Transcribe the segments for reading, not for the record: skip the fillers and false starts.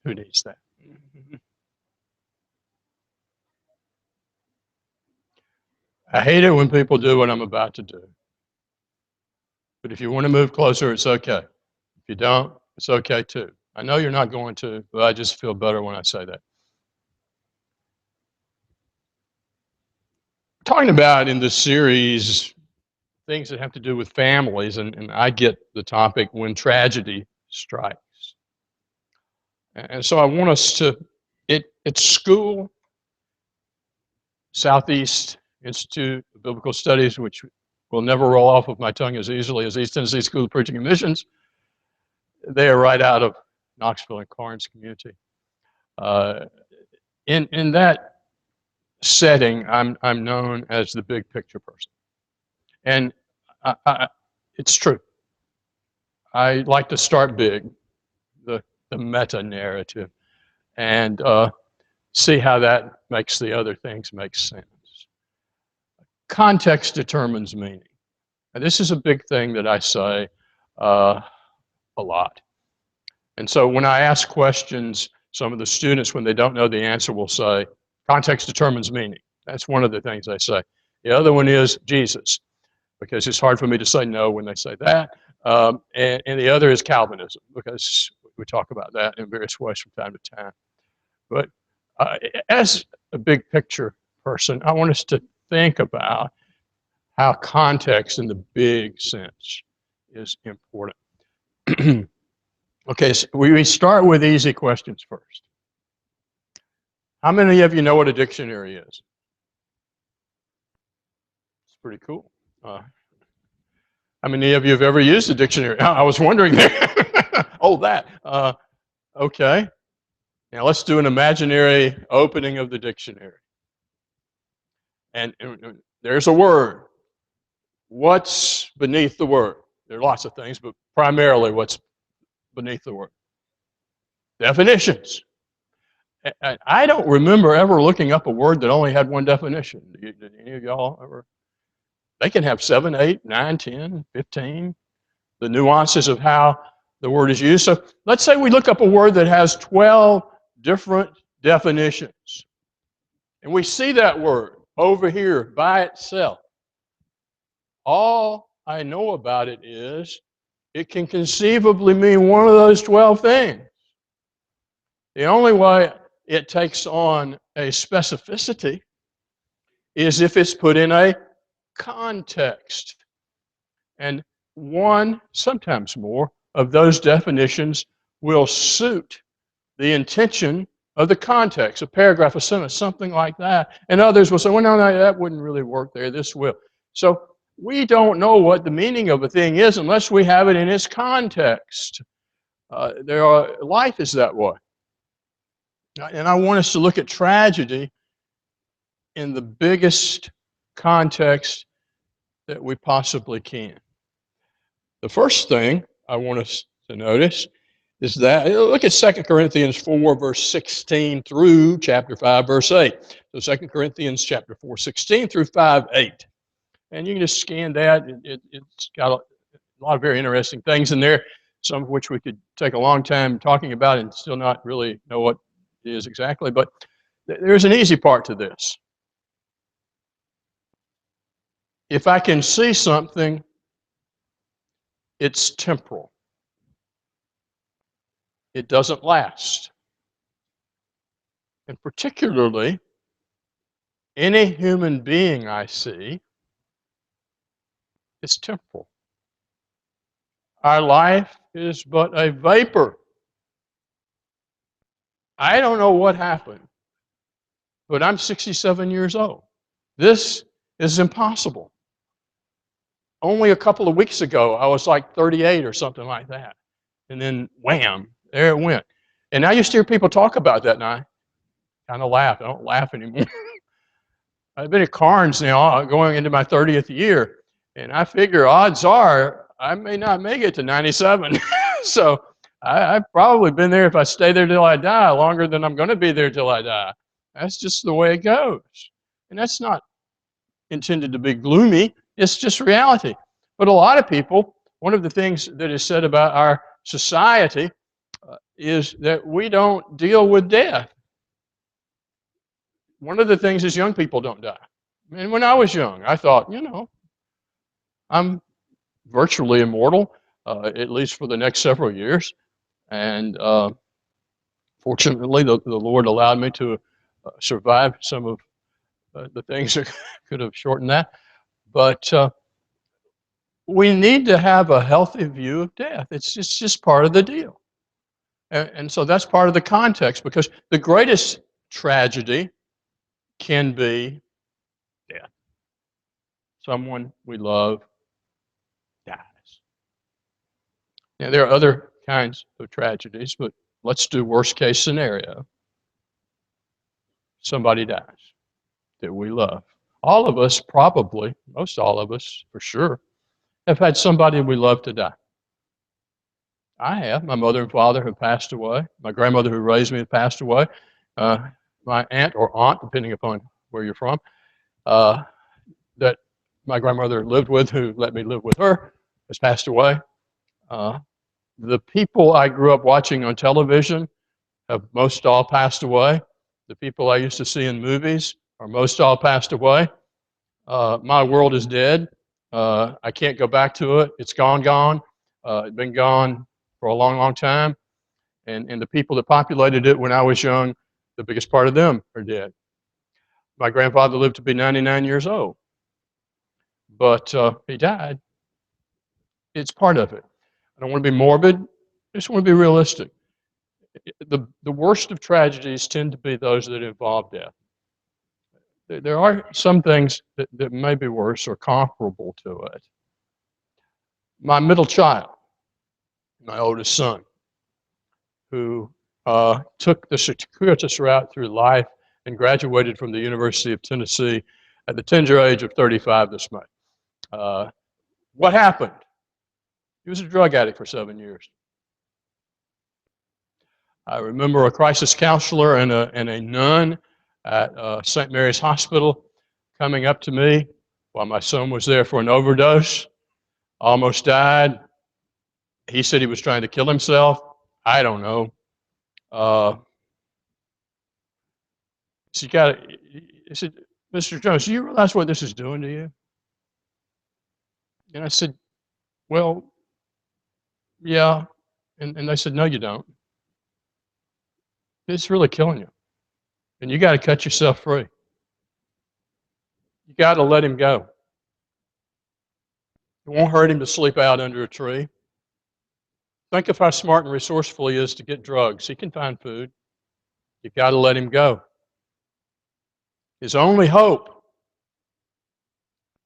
Who needs that? I hate it when people do what I'm about to do. But if you want to move closer, it's okay. If you don't, it's okay too. I know you're not going to, but I just feel better when I say that. Talking about in this series things that have to do with families, and I get the topic when tragedy strikes. And so I want us to, at school, Southeast Institute of Biblical Studies, which will never roll off of my tongue as easily as East Tennessee School of Preaching and Missions. They are right out of Knoxville and Karns community. In that setting, I'm known as the big picture person, and it's true. I like to start big, the meta narrative, and see how that makes the other things make sense. Context determines meaning. And this is a big thing that I say a lot. And so when I ask questions, some of the students, when they don't know the answer, will say, context determines meaning. That's one of the things they say. The other one is Jesus, because it's hard for me to say no when they say that. And the other is Calvinism, because we talk about that in various ways from time to time. But as a big picture person, I want us to think about how context in the big sense is important. Okay, so we start with easy questions first. How many of you know what a dictionary is? It's pretty cool. How many of you have ever used a dictionary? I was wondering there. Oh, that. Okay. Now let's do an imaginary opening of the dictionary. And there's a word. What's beneath the word? There are lots of things, but primarily what's beneath the word? Definitions. And I don't remember ever looking up a word that only had one definition. Did any of y'all ever? They can have 7, 8, 9, 10, 15. The nuances of how the word is used. So let's say we look up a word that has 12 different definitions. And we see that word over here by itself. All I know about it is it can conceivably mean one of those 12 things. The only way it takes on a specificity is if it's put in a context. And one, sometimes more, of those definitions will suit the intention of the context, a paragraph, a sentence, something like that. And others will say, well, no, that wouldn't really work there. This will. So we don't know what the meaning of a thing is unless we have it in its context. Life is that way. And I want us to look at tragedy in the biggest context that we possibly can. The first thing I want us to notice is that, look at 2 Corinthians 4, verse 16 through chapter 5, verse 8. So 2 Corinthians chapter 4, 16 through 5, 8. And you can just scan that. It's got a lot of very interesting things in there, some of which we could take a long time talking about and still not really know what it is exactly. But there's an easy part to this. If I can see something, it's temporal. It doesn't last. And particularly, any human being I see is temporal. Our life is but a vapor. I don't know what happened, but I'm 67 years old. This is impossible. Only a couple of weeks ago, I was like 38 or something like that. And then, wham, there it went. And I used to hear people talk about that, and I kind of laugh. I don't laugh anymore. I've been at Karns now, going into my 30th year, and I figure odds are I may not make it to 97. So I've probably been there, if I stay there till I die, longer than I'm going to be there till I die. That's just the way it goes. And that's not intended to be gloomy. It's just reality. But a lot of people, one of the things that is said about our society is that we don't deal with death. One of the things is young people don't die. And when I was young, I thought, I'm virtually immortal, at least for the next several years. And fortunately, the Lord allowed me to survive some of the things that could have shortened that. But we need to have a healthy view of death. It's just part of the deal. And so that's part of the context, because the greatest tragedy can be death. Someone we love dies. Now, there are other kinds of tragedies, but let's do worst case scenario. Somebody dies that we love. All of us, probably, most all of us for sure, have had somebody we love to die. I have. My mother and father have passed away. My grandmother who raised me has passed away. My aunt or aunt, depending upon where you're from, that my grandmother lived with, who let me live with her, has passed away. Uh, the people I grew up watching on television have most all passed away. The people I used to see in movies are most all passed away. My world is dead. I can't go back to it. It's gone. It's been gone for a long, long time. And the people that populated it when I was young, the biggest part of them are dead. My grandfather lived to be 99 years old, but he died. It's part of it. I don't want to be morbid. I just want to be realistic. The worst of tragedies tend to be those that involve death. There are some things that may be worse or comparable to it. My middle child, my oldest son, who took the circuitous route through life and graduated from the University of Tennessee at the tender age of 35 this May. What happened? He was a drug addict for 7 years. I remember a crisis counselor and a nun at St. Mary's Hospital coming up to me while my son was there for an overdose, almost died. He said he was trying to kill himself. I don't know. He said, Mr. Jones, do you realize what this is doing to you? And I said, well, yeah. And they said, no, you don't. It's really killing you. And you got to cut yourself free. You got to let him go. It won't hurt him to sleep out under a tree. Think of how smart and resourceful he is to get drugs. He can find food. You got to let him go. His only hope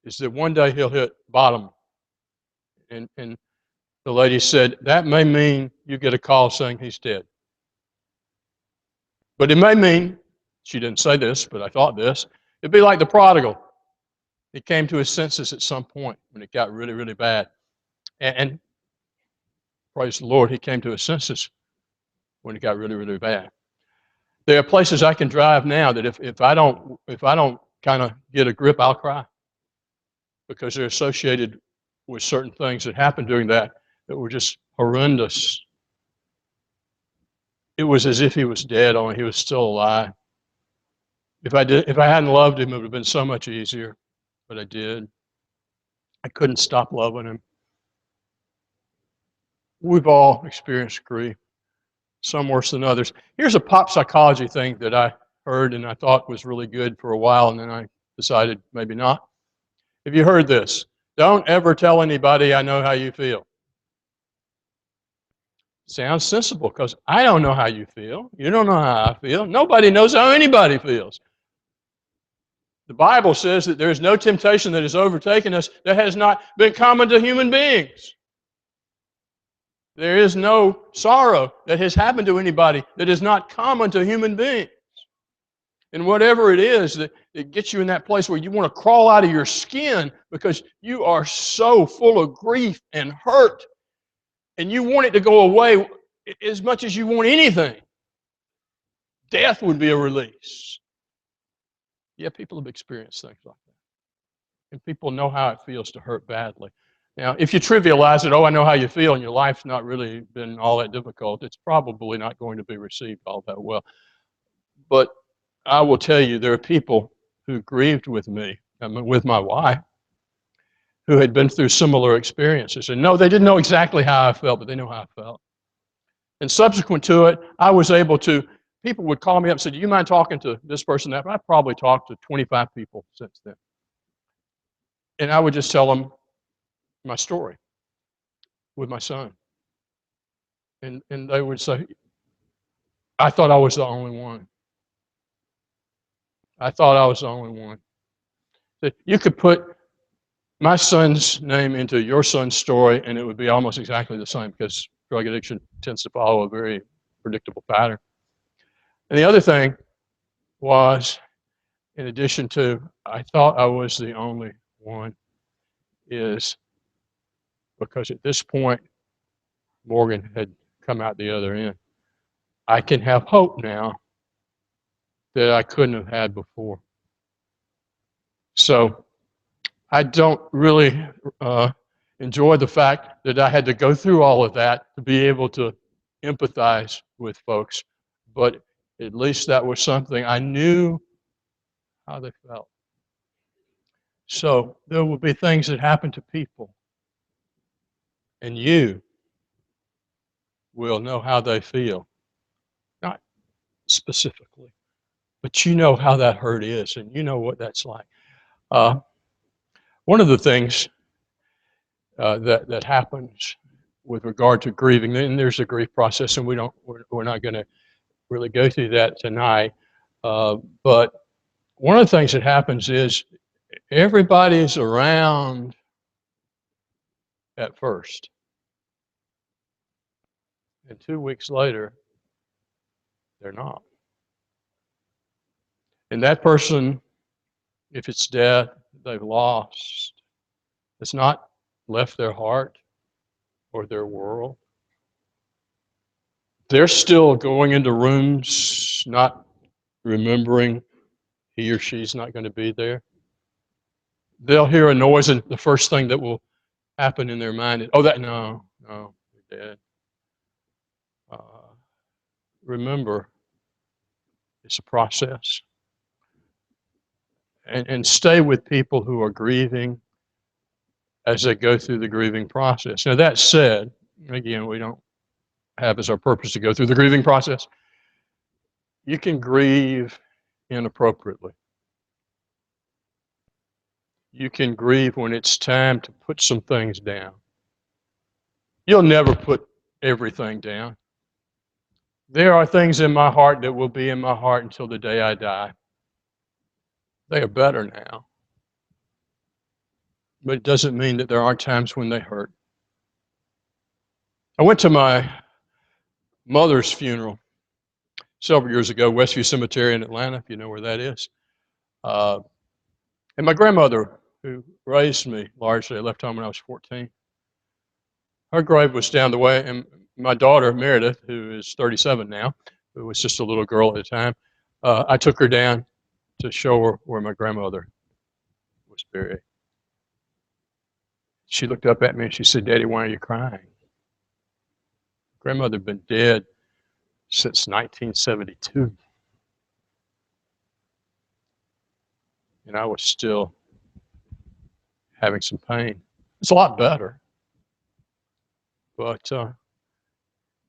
is that one day he'll hit bottom. And the lady said, that may mean you get a call saying he's dead. But it may mean, she didn't say this, but I thought this, it'd be like the prodigal. He came to his senses at some point when it got really, really bad. And praise the Lord, he came to his senses when it got really, really bad. There are places I can drive now that if I don't kind of get a grip, I'll cry, because they're associated with certain things that happened during that were just horrendous. It was as if he was dead, only he was still alive. If I hadn't loved him, it would have been so much easier, but I did. I couldn't stop loving him. We've all experienced grief, some worse than others. Here's a pop psychology thing that I heard and I thought was really good for a while, and then I decided maybe not. Have you heard this? Don't ever tell anybody I know how you feel. Sounds sensible, because I don't know how you feel. You don't know how I feel. Nobody knows how anybody feels. The Bible says that there is no temptation that has overtaken us that has not been common to human beings. There is no sorrow that has happened to anybody that is not common to human beings. And whatever it is that gets you in that place where you want to crawl out of your skin because you are so full of grief and hurt, and you want it to go away as much as you want anything, death would be a release. Yeah, people have experienced things like that. And people know how it feels to hurt badly. Now, if you trivialize it, oh, I know how you feel, and your life's not really been all that difficult, it's probably not going to be received all that well. But I will tell you, there are people who grieved with me, I mean, with my wife, who had been through similar experiences. And no, they didn't know exactly how I felt, but they know how I felt. And subsequent to it, I was able to, people would call me up and say, do you mind talking to this person? That I've probably talked to 25 people since then. And I would just tell them my story with my son. And they would say, I thought I was the only one. I thought I was the only one. That you could put my son's name into your son's story, and it would be almost exactly the same, because drug addiction tends to follow a very predictable pattern. And the other thing was, in addition to I thought I was the only one, is because at this point, Morgan had come out the other end. I can have hope now that I couldn't have had before. So I don't really enjoy the fact that I had to go through all of that to be able to empathize with folks, but at least that was something I knew how they felt. So there will be things that happen to people, and you will know how they feel. Not specifically, but you know how that hurt is, and you know what that's like. One of the things that happens with regard to grieving, and there's a grief process, and we're not going to really go through that tonight. But one of the things that happens is everybody's around at first, and 2 weeks later, they're not. And that person, if it's death they've lost, it's not left their heart or their world. They're still going into rooms, not remembering he or she's not going to be there. They'll hear a noise, and the first thing that will happen in their mind is, oh, no, they're dead. Remember, it's a process. And stay with people who are grieving as they go through the grieving process. Now, that said, again, we don't have as our purpose to go through the grieving process. You can grieve inappropriately. You can grieve when it's time to put some things down. You'll never put everything down. There are things in my heart that will be in my heart until the day I die. They are better now. But it doesn't mean that there aren't times when they hurt. I went to my mother's funeral several years ago, Westview Cemetery in Atlanta, if you know where that is. And my grandmother, who raised me largely, I left home when I was 14. Her grave was down the way, and my daughter, Meredith, who is 37 now, who was just a little girl at the time, I took her down to show her where my grandmother was buried. She looked up at me and she said, "Daddy, why are you crying?" Grandmother had been dead since 1972. And I was still having some pain. It's a lot better. But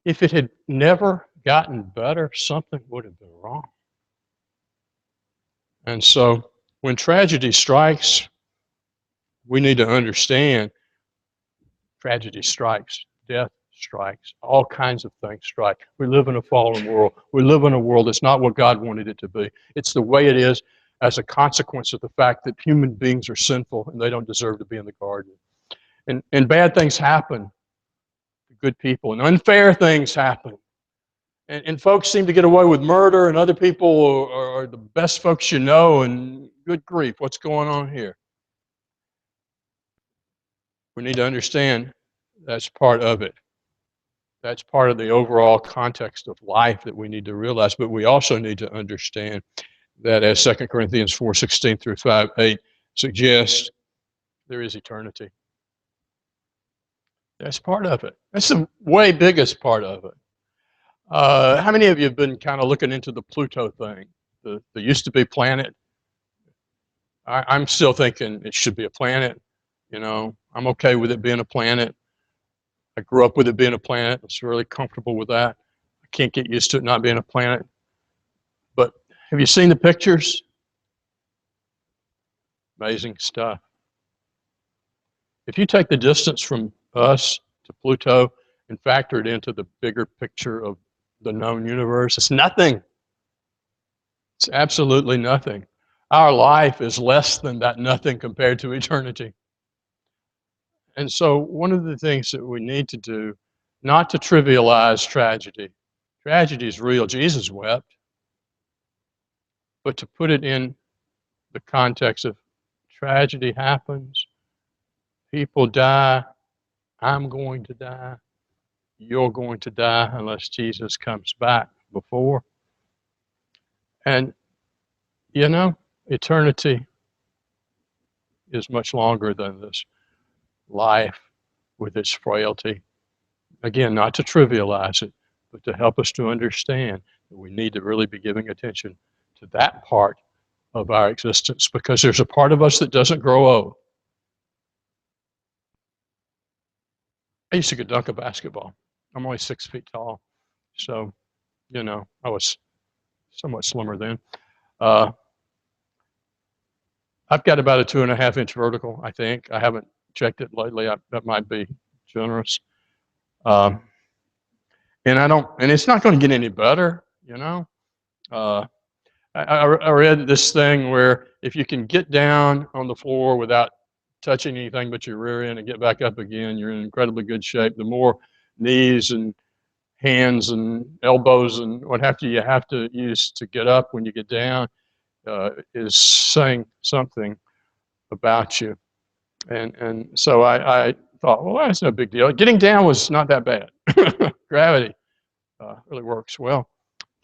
if it had never gotten better, something would have been wrong. And so when tragedy strikes, we need to understand tragedy strikes, death strikes, all kinds of things strike. We live in a fallen world. We live in a world that's not what God wanted it to be. It's the way it is as a consequence of the fact that human beings are sinful and they don't deserve to be in the garden. And bad things happen to good people, and unfair things happen. And folks seem to get away with murder, and other people are the best folks you know, and good grief, what's going on here? We need to understand that's part of it. That's part of the overall context of life that we need to realize, but we also need to understand that, as 2 Corinthians 4:16 through 5:8 suggests, there is eternity. That's part of it. That's the way biggest part of it. How many of you have been kind of looking into the Pluto thing? The used to be planet. I'm still thinking it should be a planet. You know, I'm okay with it being a planet. I grew up with it being a planet. I was really comfortable with that. I can't get used to it not being a planet. But have you seen the pictures? Amazing stuff. If you take the distance from us to Pluto and factor it into the bigger picture of the known universe, it's nothing. It's absolutely nothing. Our life is less than that nothing compared to eternity. And so one of the things that we need to do, not to trivialize tragedy. Tragedy is real. Jesus wept. But to put it in the context of tragedy happens, people die, I'm going to die, you're going to die unless Jesus comes back before. And, you know, eternity is much longer than this life with its frailty. Again, not to trivialize it, but to help us to understand that we need to really be giving attention to that part of our existence, because there's a part of us that doesn't grow old. I used to go dunk a basketball. I'm only 6 feet tall, so, you know, I was somewhat slimmer then. I've got about a 2.5-inch vertical, I think. I haven't checked it lately. That might be generous. And it's not going to get any better, you know. I read this thing where if you can get down on the floor without touching anything but your rear end and get back up again, you're in incredibly good shape. The more knees and hands and elbows and what have you have to use to get up when you get down is saying something about you. And so I thought, well, that's no big deal. Getting down was not that bad. Gravity really works well.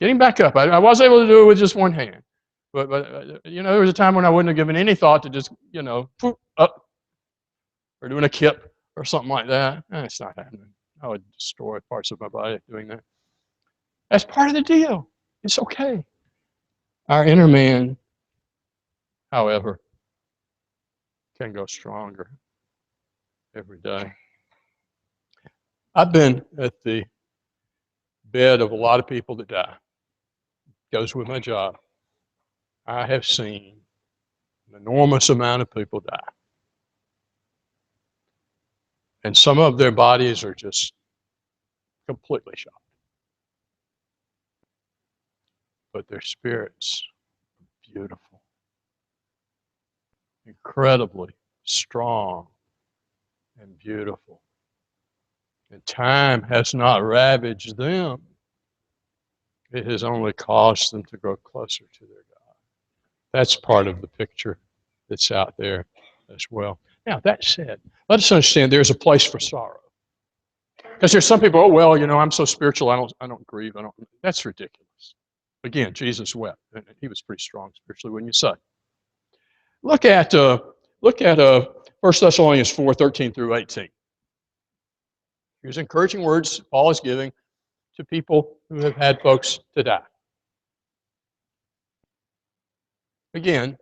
Getting back up, I was able to do it with just one hand. But you know, there was a time when I wouldn't have given any thought to just, you know, up or doing a kip or something like that. It's not happening. I would destroy parts of my body doing that. That's part of the deal. It's okay. Our inner man, however, can go stronger every day. I've been at the bed of a lot of people that die. Goes with my job. I have seen an enormous amount of people die. And some of their bodies are just completely shot. But their spirits are beautiful, incredibly strong and beautiful. And time has not ravaged them. It has only caused them to grow closer to their God. That's part of the picture that's out there as well. Now, that said, let us understand there's a place for sorrow. Because there's some people, oh, well, you know, I'm so spiritual, I don't grieve. That's ridiculous. Again, Jesus wept, and he was pretty strong spiritually, wouldn't you say? Look at 1 Thessalonians 4:13 through 18. Here's encouraging words Paul is giving to people who have had folks to die. Again,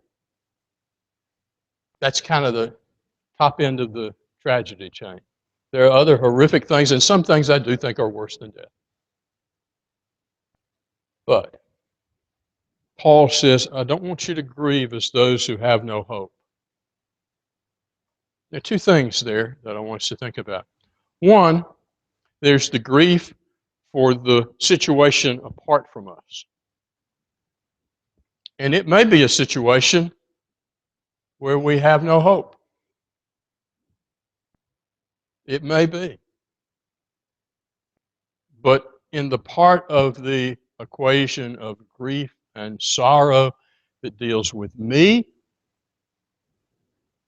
that's kind of the top end of the tragedy chain. There are other horrific things, and some things I do think are worse than death. But Paul says, I don't want you to grieve as those who have no hope. There are two things there that I want us to think about. One, there's the grief for the situation apart from us. And it may be a situation where we have no hope. It may be. But in the part of the equation of grief and sorrow that deals with me,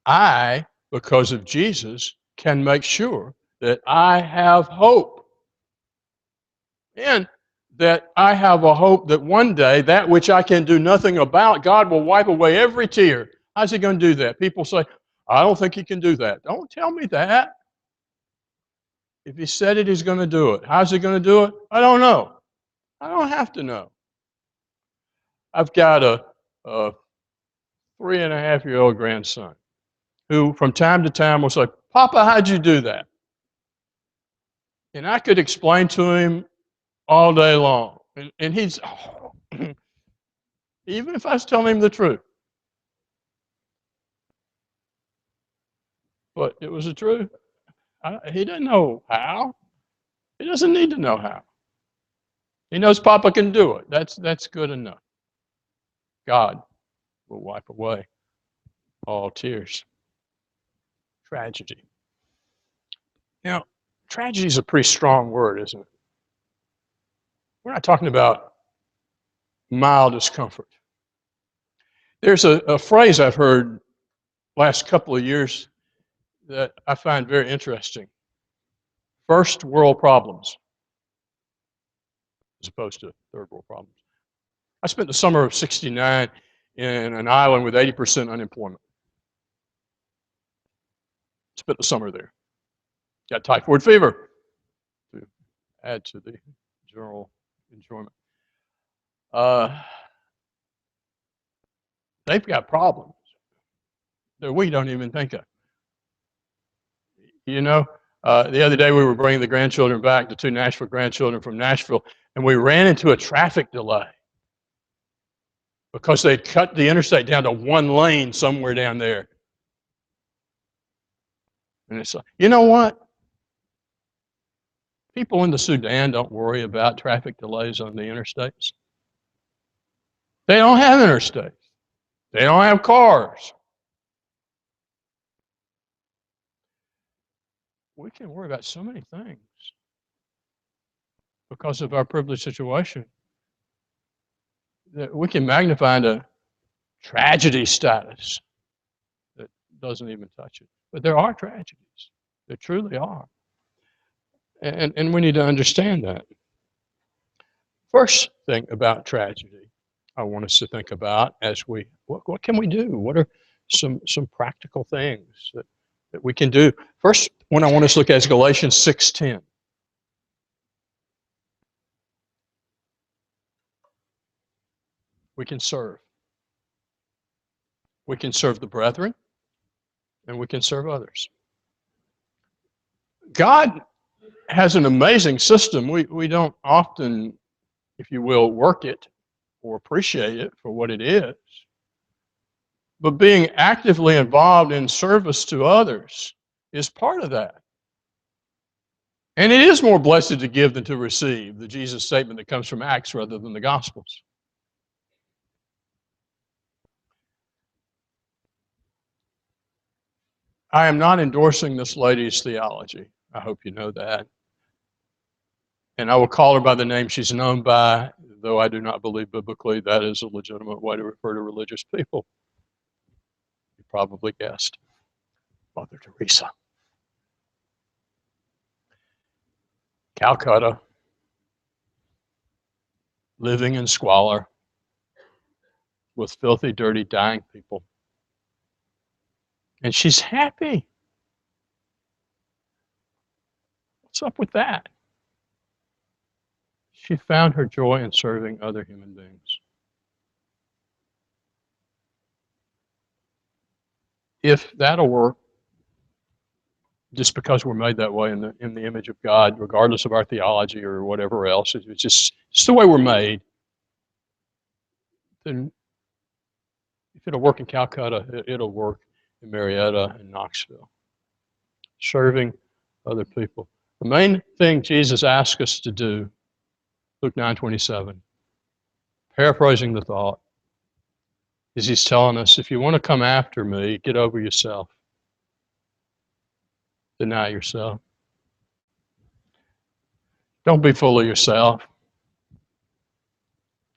I, because of Jesus, can make sure that I have hope. And that I have a hope that one day, that which I can do nothing about, God will wipe away every tear. How's he going to do that? People say, I don't think he can do that. Don't tell me that. If he said it, he's going to do it. How's he going to do it? I don't know. I don't have to know. I've got a 3.5-year-old grandson who from time to time will say, Papa, how'd you do that? And I could explain to him all day long. And he's, even if I was telling him the truth. But it was the truth. He doesn't know how. He doesn't need to know how. He knows Papa can do it. That's good enough. God will wipe away all tears. Tragedy. Now, tragedy is a pretty strong word, isn't it? We're not talking about mild discomfort. There's a phrase I've heard last couple of years that I find very interesting. First world problems, as opposed to third world problems. I spent the summer of '69 in an island with 80% unemployment. Spent the summer there. Got typhoid fever to add to the general enjoyment. They've got problems that we don't even think of. You know, the other day we were bringing the grandchildren back, the two Nashville grandchildren from Nashville, and we ran into a traffic delay because they'd cut the interstate down to one lane somewhere down there. And it's like, you know what? People in the Sudan don't worry about traffic delays on the interstates. They don't have interstates. They don't have cars. We can worry about so many things because of our privileged situation that we can magnify into tragedy status that doesn't even touch it. But there are tragedies. There truly are. And we need to understand that. First thing about tragedy I want us to think about as what can we do? What are some practical things that we can do? First one I want us to look at is Galatians 6:10. We can serve. We can serve the brethren, and we can serve others. God has an amazing system. We don't often, if you will, work it or appreciate it for what it is. But being actively involved in service to others is part of that. And it is more blessed to give than to receive, the Jesus statement that comes from Acts rather than the Gospels. I am not endorsing this lady's theology. I hope you know that. And I will call her by the name she's known by, though I do not believe biblically that is a legitimate way to refer to religious people. You probably guessed. Mother Teresa. Calcutta. Living in squalor with filthy, dirty, dying people. And she's happy. What's up with that? She found her joy in serving other human beings. If that'll work, just because we're made that way in the image of God, regardless of our theology or whatever else, it's just the way we're made, then if it'll work in Calcutta, it'll work in Marietta and Knoxville. Serving other people. The main thing Jesus asks us to do, Luke 9:27, paraphrasing the thought, is he's telling us, if you want to come after me, get over yourself. Deny yourself. Don't be full of yourself.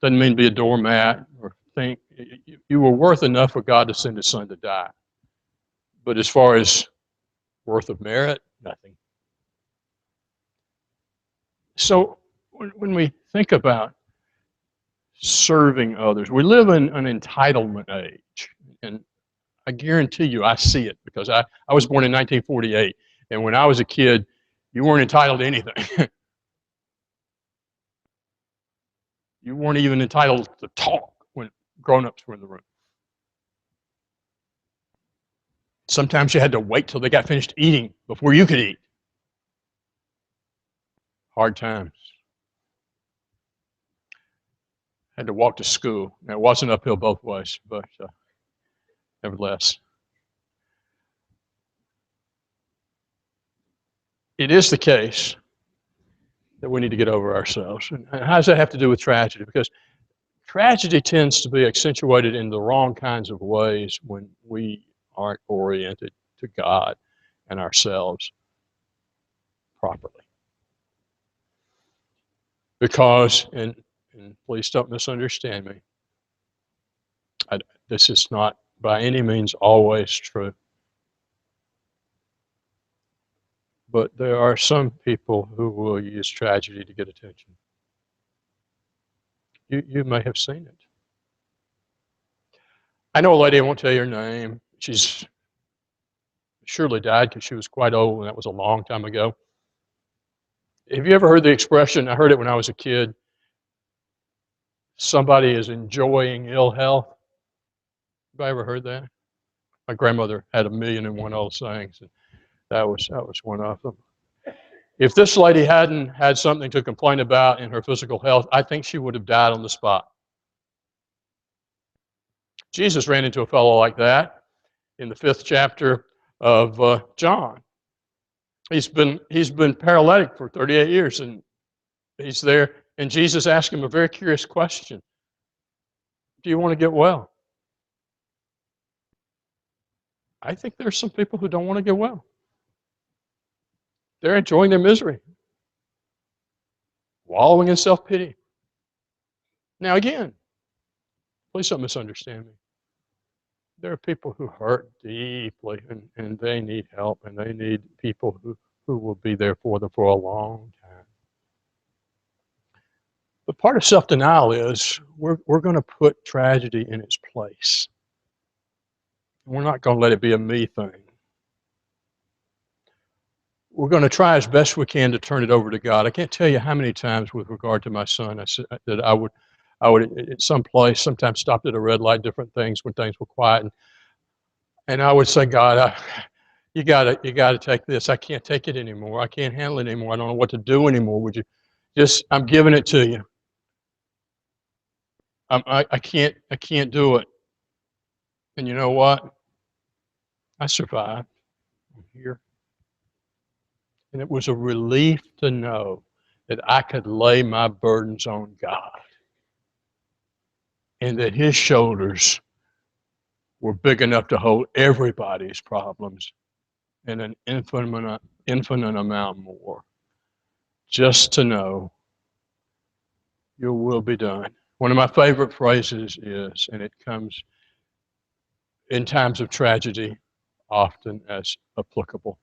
Doesn't mean be a doormat or think. You were worth enough for God to send his son to die. But as far as worth of merit, nothing. So when we think about serving others, we live in an entitlement age. And I guarantee you I see it because I was born in 1948. And when I was a kid, You weren't entitled to anything. You weren't even entitled to talk when grown-ups were in the room. Sometimes you had to wait till they got finished eating before you could eat. Hard times. Had to walk to school. Now, it wasn't uphill both ways, but nevertheless. It is the case that we need to get over ourselves. And how does that have to do with tragedy? Because tragedy tends to be accentuated in the wrong kinds of ways when we aren't oriented to God and ourselves properly. Because, and please don't misunderstand me, this is not by any means always true. But there are some people who will use tragedy to get attention. You may have seen it. I know a lady, I won't tell you her name. She's surely died because she was quite old, and that was a long time ago. Have you ever heard the expression, I heard it when I was a kid, somebody is enjoying ill health? Have I ever heard that? My grandmother had 1,000,001 old sayings, and that was one of them. If this lady hadn't had something to complain about in her physical health, I think she would have died on the spot. Jesus ran into a fellow like that in the 5th chapter of John. He's been paralytic for 38 years, and he's there, and Jesus asked him a very curious question. Do you want to get well? I think there's some people who don't want to get well. They're enjoying their misery, wallowing in self-pity. Now again, please don't misunderstand me. There are people who hurt deeply, and they need help, and they need people who will be there for them for a long time. But part of self-denial is we're going to put tragedy in its place. We're not going to let it be a me thing. We're going to try as best we can to turn it over to God. I can't tell you how many times with regard to my son I said that I would at some place sometimes stopped at a red light, different things when things were quiet, and I would say, God, you gotta take this. I can't take it anymore. I can't handle it anymore. I don't know what to do anymore. Would you I'm giving it to you. I can't do it. And you know what? I survived. I'm here. And it was a relief to know that I could lay my burdens on God and that his shoulders were big enough to hold everybody's problems and an infinite amount more. Just to know your will be done. One of my favorite phrases is, and it comes in times of tragedy often as applicable.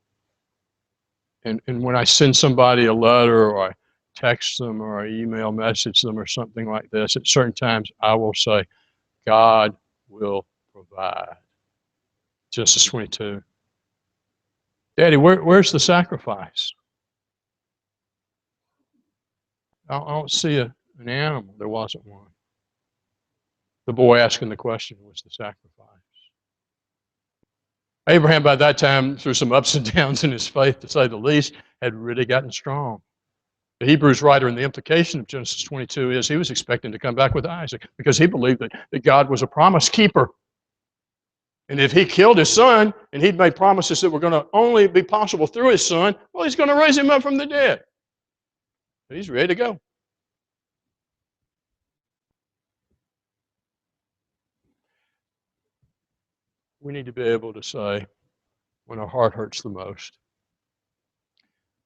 And when I send somebody a letter or I text them or I email message them or something like this, at certain times I will say, God will provide. Genesis 22. Daddy, where's the sacrifice? I don't see an animal. There wasn't one. The boy asking the question was the sacrifice. Abraham, by that time, through some ups and downs in his faith, to say the least, had really gotten strong. The Hebrews writer, and the implication of Genesis 22 is he was expecting to come back with Isaac because he believed that God was a promise keeper. And if he killed his son and he'd made promises that were going to only be possible through his son, well, he's going to raise him up from the dead. And he's ready to go. We need to be able to say, when our heart hurts the most,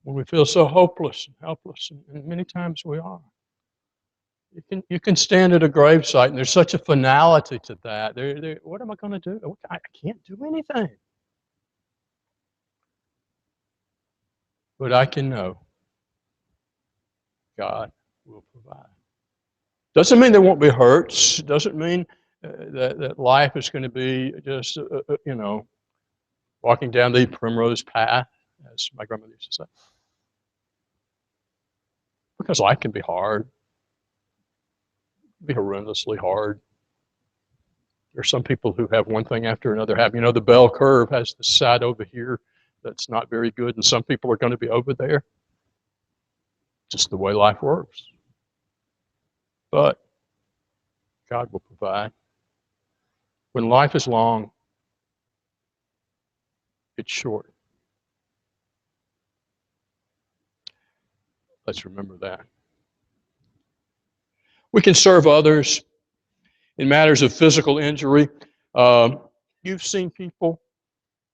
when we feel so hopeless and helpless, and many times we are. You can stand at a gravesite, and there's such a finality to that. What am I going to do? I can't do anything. But I can know God will provide. Doesn't mean there won't be hurts. Doesn't mean that life is going to be just, walking down the primrose path, as my grandmother used to say. Because life can be hard, be horrendously hard. There's some people who have one thing after another happen. The bell curve has the side over here that's not very good, and some people are going to be over there. Just the way life works. But God will provide. When life is long, it's short. Let's remember that. We can serve others in matters of physical injury. You've seen people,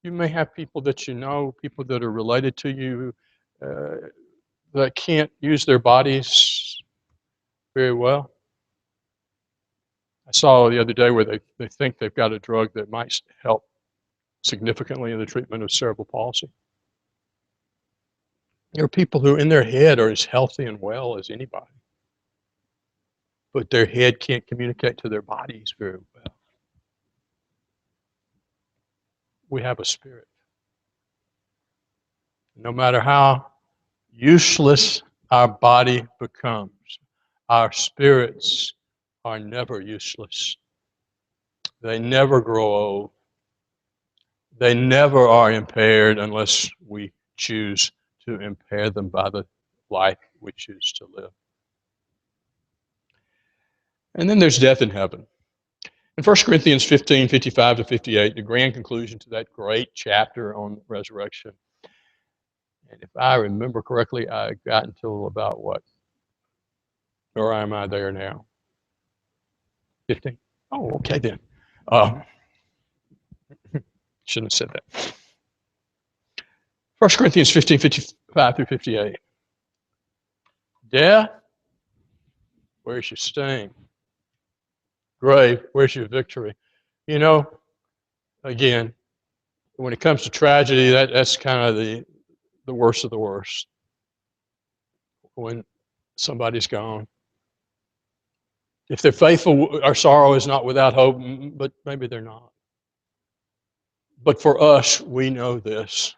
you may have people that you know, people that are related to you that can't use their bodies very well. I saw the other day where they think they've got a drug that might help significantly in the treatment of cerebral palsy. There are people who in their head are as healthy and well as anybody, but their head can't communicate to their bodies very well. We have a spirit. No matter how useless our body becomes, our spirits are never useless. They never grow old. They never are impaired unless we choose to impair them by the life we choose to live. And then there's death in heaven. In 1 Corinthians 15, 55 to 58, the grand conclusion to that great chapter on resurrection. And if I remember correctly, I got until about what? Or am I there now? 15? Oh, okay then. Shouldn't have said that. 1 Corinthians 15, 55 through 58. Death, where's your sting? Grave, where's your victory? Again, when it comes to tragedy, that's kind of the worst of the worst. When somebody's gone. If they're faithful, our sorrow is not without hope, but maybe they're not. But for us, we know this.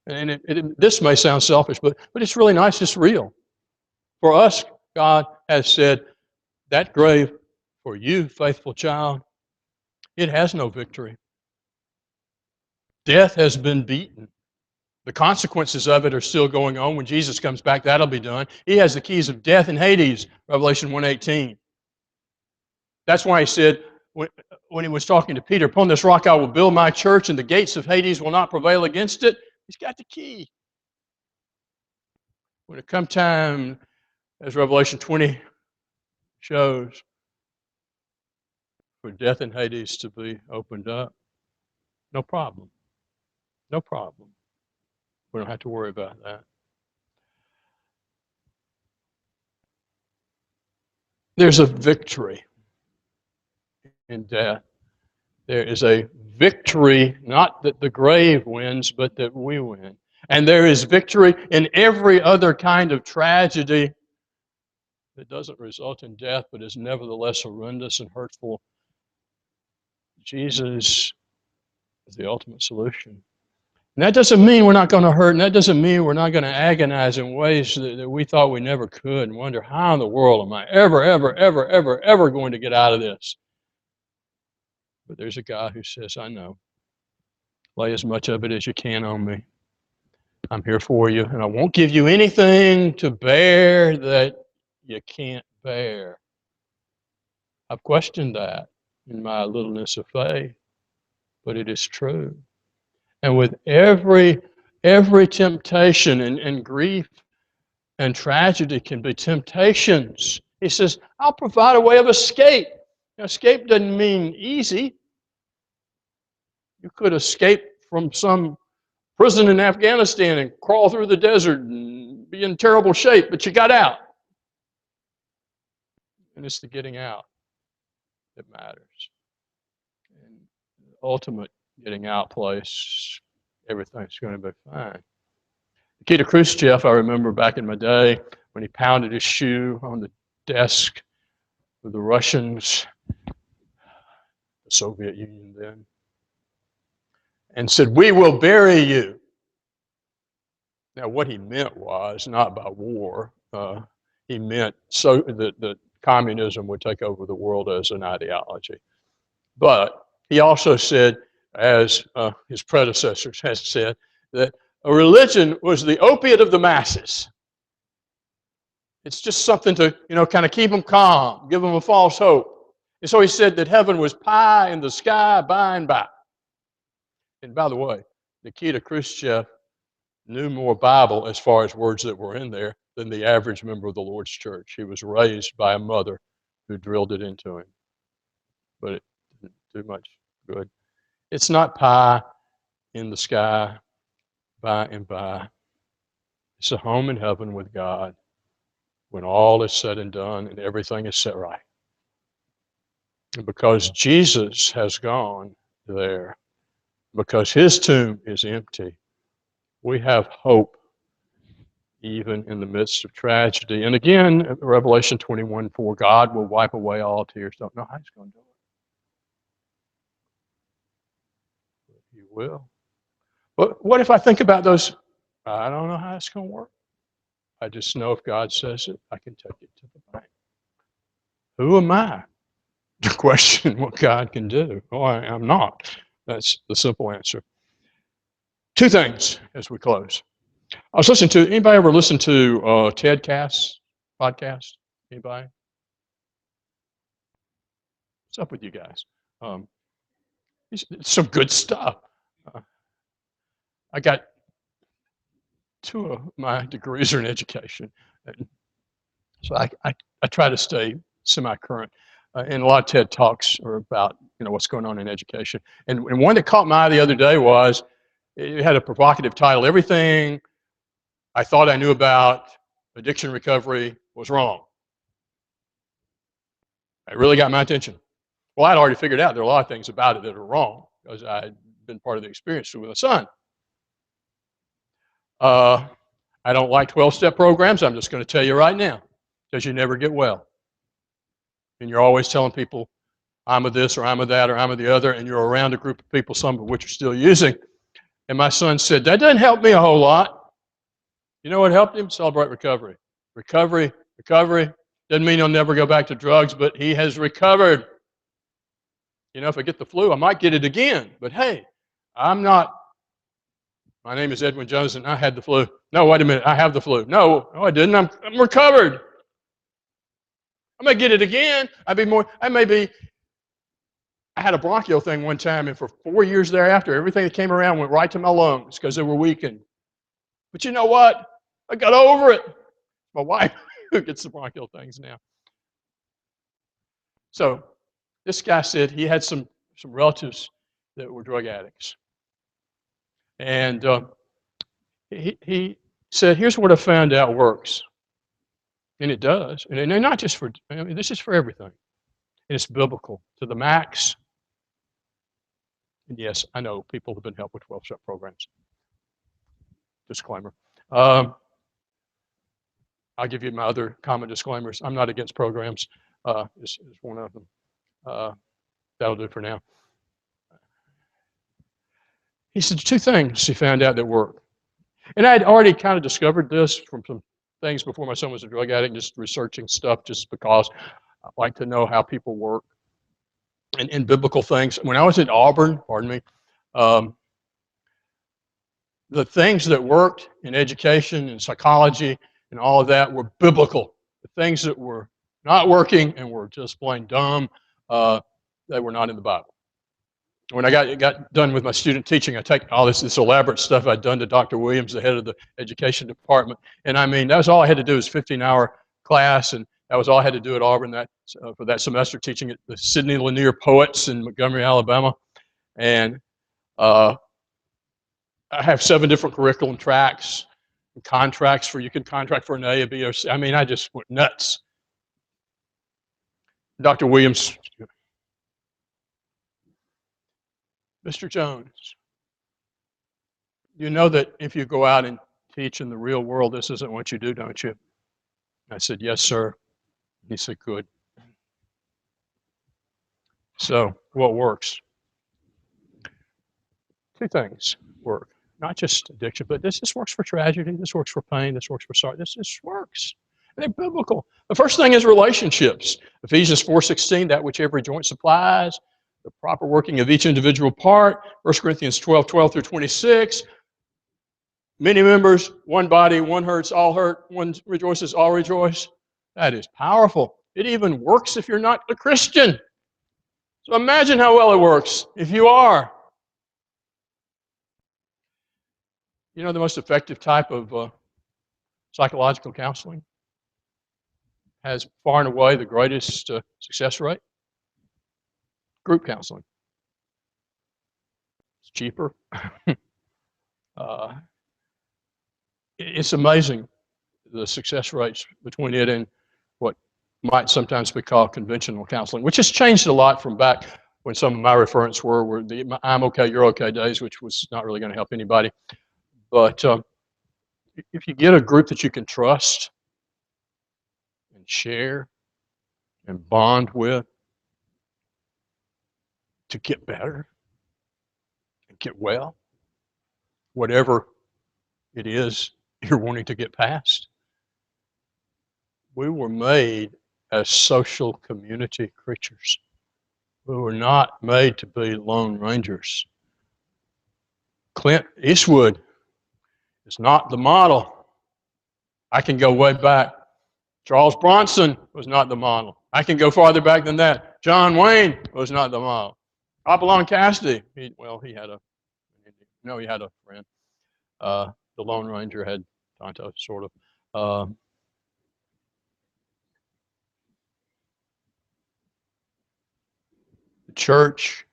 And this may sound selfish, but it's really nice, it's real. For us, God has said, that grave for you, faithful child, it has no victory. Death has been beaten. The consequences of it are still going on. When Jesus comes back, that'll be done. He has the keys of death and Hades, Revelation 1:18. That's why he said, when he was talking to Peter, upon this rock I will build my church, and the gates of Hades will not prevail against it. He's got the key. When it comes time, as Revelation 20 shows, for death and Hades to be opened up, no problem. No problem. We don't have to worry about that. There's a victory in death. There is a victory, not that the grave wins, but that we win. And there is victory in every other kind of tragedy that doesn't result in death, but is nevertheless horrendous and hurtful. Jesus is the ultimate solution. And that doesn't mean we're not going to hurt, and that doesn't mean we're not going to agonize in ways that we thought we never could and wonder, how in the world am I ever going to get out of this? But there's a God who says, I know. Lay as much of it as you can on me. I'm here for you, and I won't give you anything to bear that you can't bear. I've questioned that in my littleness of faith, but it is true. And with every temptation and grief and tragedy can be temptations, he says, I'll provide a way of escape. Now, escape doesn't mean easy. You could escape from some prison in Afghanistan and crawl through the desert and be in terrible shape, but you got out. And it's the getting out that matters. And the ultimate getting out place, everything's going to be fine. Nikita Khrushchev, I remember back in my day when he pounded his shoe on the desk of the Russians, the Soviet Union then, and said, we will bury you. Now, what he meant was not by war. he meant so that communism would take over the world as an ideology. But he also said, as his predecessors had said, that a religion was the opiate of the masses. It's just something to, kind of keep them calm, give them a false hope. And so he said that heaven was pie in the sky by and by. And by the way, Nikita Khrushchev knew more Bible as far as words that were in there than the average member of the Lord's church. He was raised by a mother who drilled it into him. But it didn't do much good. It's not pie in the sky by and by. It's a home in heaven with God when all is said and done and everything is set right. And because Jesus has gone there, because his tomb is empty, we have hope even in the midst of tragedy. And again, Revelation 21:4, God will wipe away all tears. Don't know how he's going to do it. But he will. But what if I think about those? I don't know how it's going to work. I just know if God says it, I can take it to the bank. Who am I to question what God can do? Oh, I'm not. That's the simple answer. Two things as we close. I was listening to, anybody ever listen to Ted Cass podcast? Anybody? What's up with you guys? It's some good stuff. I got 2 of my degrees are in education. And so I try to stay semi-current. And a lot of TED Talks are about, what's going on in education. And one that caught my eye the other day was, it had a provocative title, Everything I Thought I Knew About Addiction Recovery Was Wrong. It really got my attention. Well, I'd already figured out there are a lot of things about it that are wrong because I'd been part of the experience with my son. I don't like 12-step programs. I'm just going to tell you right now because you never get well. And you're always telling people, I'm of this or I'm of that or I'm of the other, and you're around a group of people, some of which are still using. And my son said, that doesn't help me a whole lot. You know what helped him? Celebrate recovery. Recovery. Doesn't mean he'll never go back to drugs, but he has recovered. If I get the flu, I might get it again. But hey, I'm not. My name is Edwin Jones, and I had the flu. No, wait a minute. I have the flu. No, I didn't. I'm recovered. I may get it again. I had a bronchial thing one time, and for 4 years thereafter, everything that came around went right to my lungs because they were weakened. But you know what? I got over it. My wife who gets the bronchial things now. So this guy said he had some relatives that were drug addicts. And he said, here's what I found out works. And it does. And not just for, this is for everything. And it's biblical to the max. And yes, I know people have been helped with 12-step programs. Disclaimer. I'll give you my other common disclaimers. I'm not against programs. Is one of them. That'll do for now. He said 2 things he found out that work. And I had already kind of discovered this from some things before my son was a drug addict, just researching stuff just because I like to know how people work and biblical things. When I was at Auburn, the things that worked in education and psychology and all of that were biblical. The things that were not working and were just plain dumb, they were not in the Bible. When I got done with my student teaching, I take all this elaborate stuff I'd done to Dr. Williams, the head of the education department. And I mean, that was all I had to do was 15-hour class, and that was all I had to do at Auburn for that semester, teaching at the Sidney Lanier Poets in Montgomery, Alabama. And I have 7 different curriculum tracks and contracts you can contract for an A, a B, or C. I mean, I just went nuts. Dr. Williams, Mr. Jones, you know that if you go out and teach in the real world, this isn't what you do, don't you? I said, yes, sir. He said, good. So what works? 2 things work. Not just addiction, but this works for tragedy. This works for pain. This works for sorrow. This works. They're biblical. The first thing is relationships. Ephesians 4:16, that which every joint supplies, the proper working of each individual part. 1 Corinthians 12:12 through 26. Many members, one body, one hurts, all hurt, one rejoices, all rejoice. That is powerful. It even works if you're not a Christian. So imagine how well it works if you are. You know the most effective type of psychological counseling has far and away the greatest success rate? Group counseling. It's cheaper. uh, it's amazing the success rates between it and what might sometimes be called conventional counseling, which has changed a lot from back when some of my referents were the I'm okay, you're okay days, which was not really going to help anybody. But if you get a group that you can trust and share and bond with to get better and get well, whatever it is you're wanting to get past, we were made as social community creatures. We were not made to be lone rangers. Clint Eastwood is not the model. I can go way back. Charles Bronson was not the model. I can go farther back than that. John Wayne was not the model. Hopalong Cassidy, he had a friend. The Lone Ranger had Tonto, sort of. The church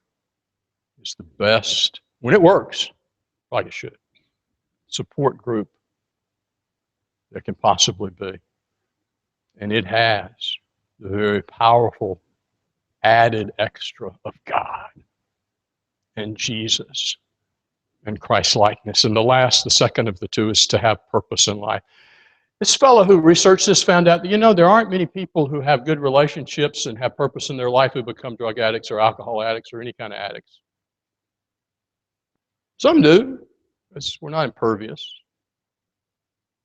is the best, when it works, like it should, support group that can possibly be. And it has the very powerful added extra of God and Jesus and Christ-likeness. And the second of the two, is to have purpose in life. This fellow who researched this found out that, there aren't many people who have good relationships and have purpose in their life who become drug addicts or alcohol addicts or any kind of addicts. Some do. We're not impervious.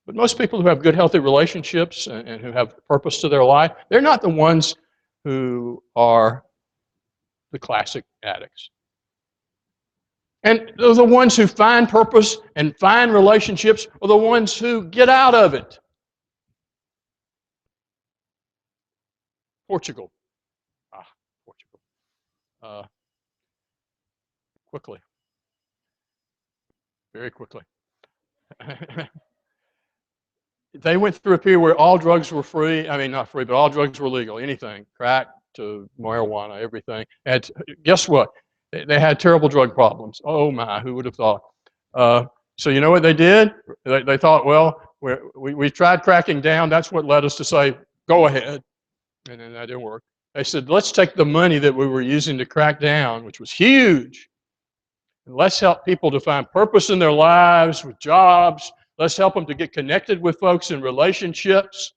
But most people who have good, healthy relationships and who have purpose to their life, they're not the ones who are the classic addicts. And they're the ones who find purpose and find relationships are the ones who get out of it. Portugal. Portugal. Quickly. Very quickly. They went through a period where all drugs were free. I mean, not free, but all drugs were legal. Anything, crack to marijuana, everything. And guess what? They had terrible drug problems. Oh my, who would have thought? So you know what they did? They thought, well, we tried cracking down. That's what led us to say, go ahead. And then that didn't work. They said, let's take the money that we were using to crack down, which was huge, and let's help people to find purpose in their lives with jobs. Let's help them to get connected with folks in relationships.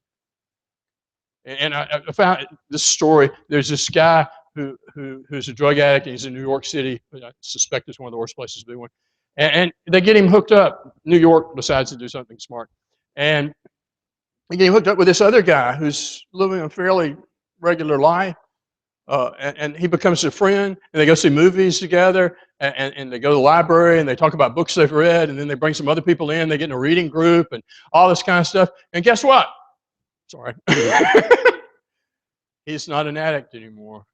And I found this story. There's this guy who's a drug addict. He's in New York City. I suspect it's one of the worst places to be one. And they get him hooked up. New York decides to do something smart. And they get him hooked up with this other guy who's living a fairly regular life. And he becomes a friend, and they go see movies together, and they go to the library, and they talk about books they've read, and then they bring some other people in, they get in a reading group, and all this kind of stuff. And guess what? Sorry. He's not an addict anymore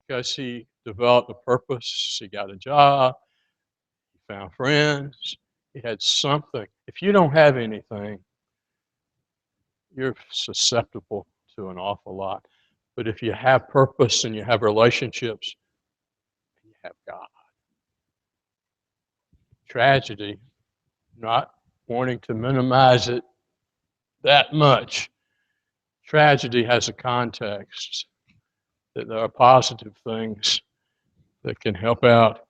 because he developed a purpose, he got a job, he found friends, he had something. If you don't have anything, you're susceptible to an awful lot. But if you have purpose and you have relationships, and you have God. Tragedy, not wanting to minimize it that much, tragedy has a context that there are positive things that can help out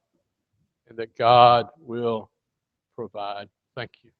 and that God will provide. Thank you.